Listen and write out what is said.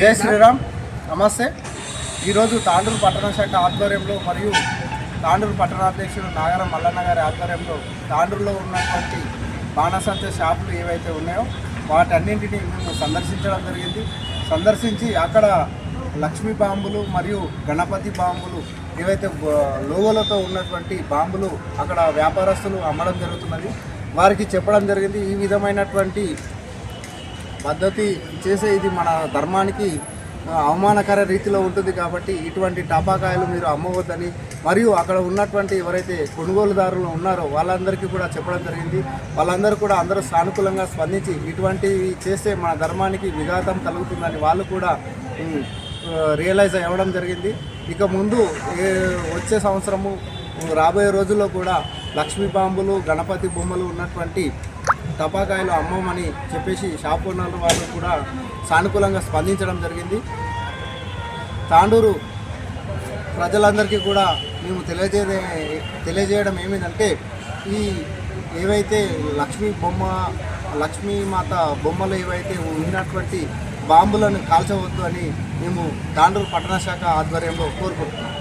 జై శ్రీరామ్. నమస్తే. ఈరోజు తాండూరు పట్టణ శాఖ ఆధ్వర్యంలో మరియు తాండూరు పట్టణాధ్యక్షుడు నాగరం మల్లన్న గారి ఆధ్వర్యంలో తాండూరులో ఉన్నటువంటి బాణసంచ షాపులు ఏవైతే ఉన్నాయో వాటన్నింటినీ మేము సందర్శించడం జరిగింది. సందర్శించి అక్కడ లక్ష్మీ బాంబులు మరియు గణపతి బాంబులు ఏవైతే లోగోలతో ఉన్నటువంటి బాంబులు అక్కడ వ్యాపారస్తులు అమ్మడం జరుగుతున్నది. వారికి చెప్పడం జరిగింది, ఈ విధమైనటువంటి పద్ధతి చేసే ఇది మన ధర్మానికి అవమానకర రీతిలో ఉంటుంది కాబట్టి ఇటువంటి టపాకాయలు మీరు అమ్మవద్దని, మరియు అక్కడ ఉన్నటువంటి ఎవరైతే కొనుగోలుదారులు ఉన్నారో వాళ్ళందరికీ కూడా చెప్పడం జరిగింది. వాళ్ళందరూ కూడా అందరూ సానుకూలంగా స్పందించి ఇటువంటివి చేస్తే మన ధర్మానికి విఘాతం కలుగుతుందని వాళ్ళు కూడా రియలైజ్ అవ్వడం జరిగింది. ఇక ముందు వచ్చే సంవత్సరము రాబోయే రోజుల్లో కూడా లక్ష్మీ బాంబులు గణపతి బొమ్మలు ఉన్నటువంటి టపాకాయలు అమ్మమని చెప్పేసి షాప్ ఓనర్లు వాళ్ళు కూడా సానుకూలంగా స్పందించడం జరిగింది. తాండూరు ప్రజలందరికీ కూడా మేము తెలియజేయడం ఏమిటంటే, ఈ ఏవైతే లక్ష్మీమాత బొమ్మలు ఏవైతే ఉన్నటువంటి బాంబులను కాల్చవద్దు అని మేము తాండూరు పట్టణ శాఖ ఆధ్వర్యంలో కోరుకుంటున్నాం.